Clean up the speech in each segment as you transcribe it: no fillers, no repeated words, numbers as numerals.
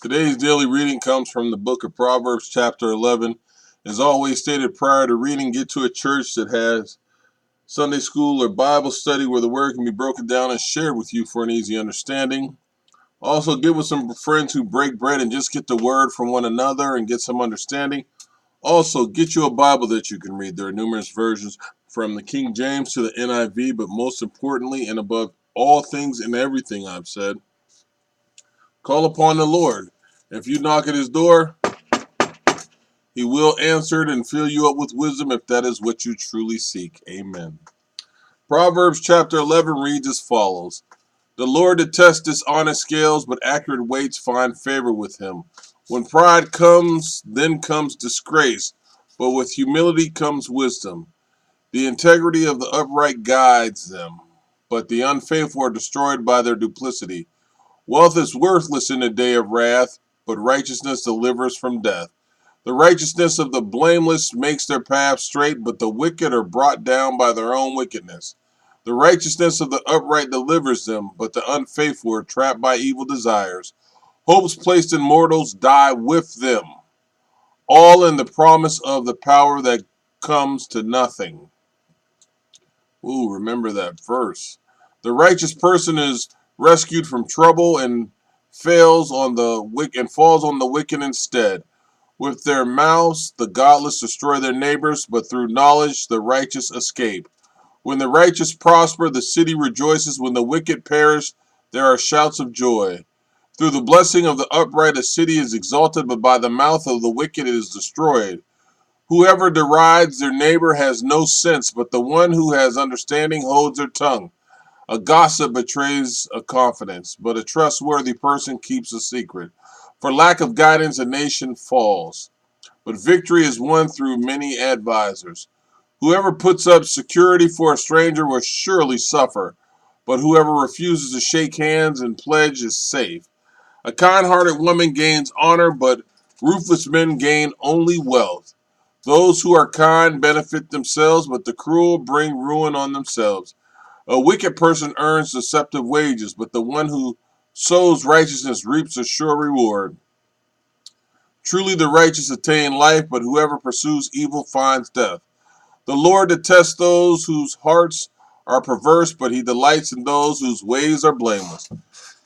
Today's daily reading comes from the book of Proverbs, chapter 11. As always stated prior to reading, get to a church that has Sunday school or Bible study where the word can be broken down and shared with you for an easy understanding. Also, get with some friends who break bread and just get the word from one another and get some understanding. Also, get you a Bible that you can read. There are numerous versions from the King James to the NIV, but most importantly and above all things and everything I've said, call upon the Lord. If you knock at his door, he will answer it and fill you up with wisdom if that is what you truly seek. Amen. Proverbs chapter 11 reads as follows. The Lord detests dishonest scales, but accurate weights find favor with him. When pride comes, then comes disgrace, but with humility comes wisdom. The integrity of the upright guides them, but the unfaithful are destroyed by their duplicity. Wealth is worthless in the day of wrath, but righteousness delivers from death. The righteousness of the blameless makes their path straight, but the wicked are brought down by their own wickedness. The righteousness of the upright delivers them, but the unfaithful are trapped by evil desires. Hopes placed in mortals die with them, all in the promise of the power that comes to nothing. Ooh, remember that verse. The righteous person is rescued from trouble and falls on the wicked instead. With their mouths, the godless destroy their neighbors, but through knowledge, the righteous escape. When the righteous prosper, the city rejoices. When the wicked perish, there are shouts of joy. Through the blessing of the upright, a city is exalted, but by the mouth of the wicked it is destroyed. Whoever derides their neighbor has no sense, but the one who has understanding holds their tongue. A gossip betrays a confidence, but a trustworthy person keeps a secret. For lack of guidance, a nation falls, but victory is won through many advisers. Whoever puts up security for a stranger will surely suffer, but whoever refuses to shake hands and pledge is safe. A kind-hearted woman gains honor, but ruthless men gain only wealth. Those who are kind benefit themselves, but the cruel bring ruin on themselves. A wicked person earns deceptive wages, but the one who sows righteousness reaps a sure reward. Truly the righteous attain life, but whoever pursues evil finds death. The Lord detests those whose hearts are perverse, but he delights in those whose ways are blameless.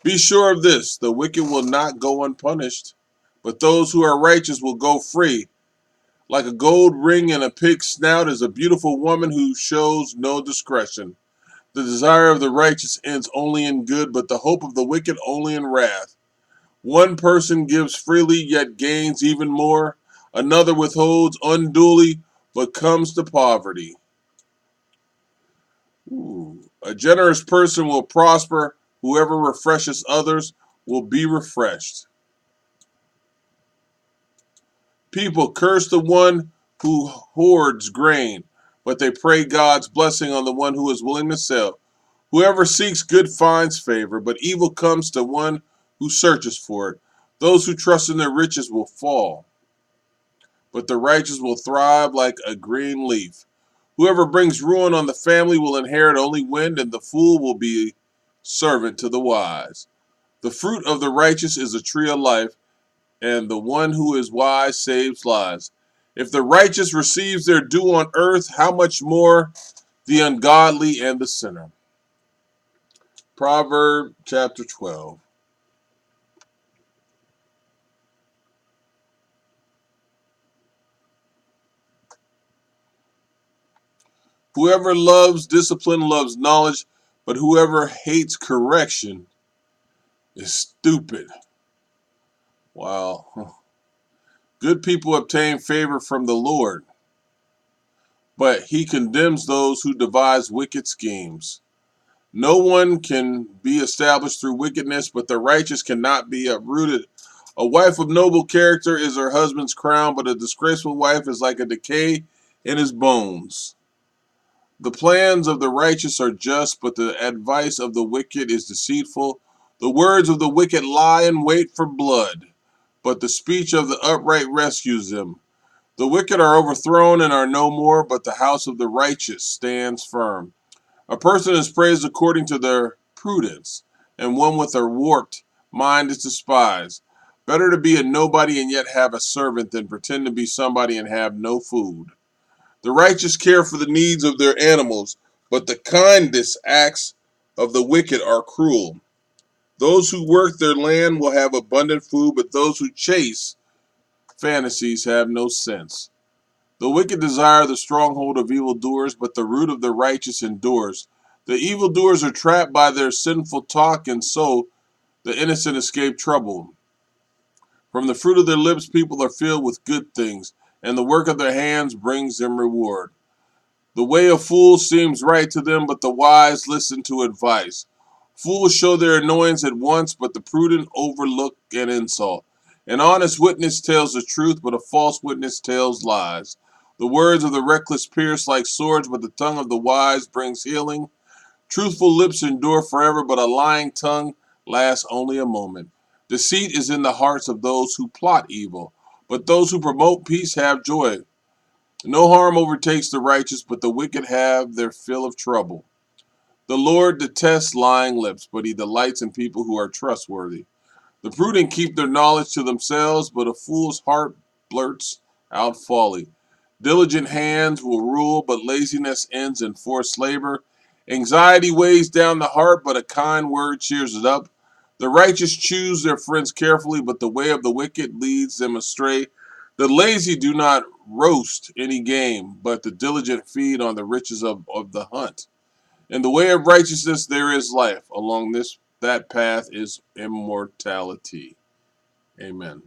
Be sure of this, the wicked will not go unpunished, but those who are righteous will go free. Like a gold ring in a pig's snout is a beautiful woman who shows no discretion. The desire of the righteous ends only in good, but the hope of the wicked only in wrath. One person gives freely, yet gains even more. Another withholds unduly, but comes to poverty. A generous person will prosper. Whoever refreshes others will be refreshed. People curse the one who hoards grain, but they pray God's blessing on the one who is willing to sell. Whoever seeks good finds favor, but evil comes to one who searches for it. Those who trust in their riches will fall, but the righteous will thrive like a green leaf. Whoever brings ruin on the family will inherit only wind, and the fool will be servant to the wise. The fruit of the righteous is a tree of life, and the one who is wise saves lives. If the righteous receives their due on earth, how much more the ungodly and the sinner? Proverbs chapter 12. Whoever loves discipline loves knowledge, but whoever hates correction is stupid. Wow. Good people obtain favor from the Lord, but he condemns those who devise wicked schemes. No one can be established through wickedness, but the righteous cannot be uprooted. A wife of noble character is her husband's crown, but a disgraceful wife is like a decay in his bones. The plans of the righteous are just, but the advice of the wicked is deceitful. The words of the wicked lie in wait for blood, but the speech of the upright rescues them. The wicked are overthrown and are no more, but the house of the righteous stands firm. A person is praised according to their prudence, and one with a warped mind is despised. Better to be a nobody and yet have a servant than pretend to be somebody and have no food. The righteous care for the needs of their animals, but the kindest acts of the wicked are cruel. Those who work their land will have abundant food, but those who chase fantasies have no sense. The wicked desire the stronghold of evildoers, but the root of the righteous endures. The evildoers are trapped by their sinful talk, and so the innocent escape trouble. From the fruit of their lips, people are filled with good things, and the work of their hands brings them reward. The way of fools seems right to them, but the wise listen to advice. Fools show their annoyance at once, but the prudent overlook an insult. An honest witness tells the truth, but a false witness tells lies. The words of the reckless pierce like swords, but the tongue of the wise brings healing. Truthful lips endure forever, but a lying tongue lasts only a moment. Deceit is in the hearts of those who plot evil, but those who promote peace have joy. No harm overtakes the righteous, but the wicked have their fill of trouble. The Lord detests lying lips, but he delights in people who are trustworthy. The prudent keep their knowledge to themselves, but a fool's heart blurts out folly. Diligent hands will rule, but laziness ends in forced labor. Anxiety weighs down the heart, but a kind word cheers it up. The righteous choose their friends carefully, but the way of the wicked leads them astray. The lazy do not roast any game, but the diligent feed on the riches of the hunt. In the way of righteousness there is life. Along that path is immortality. Amen.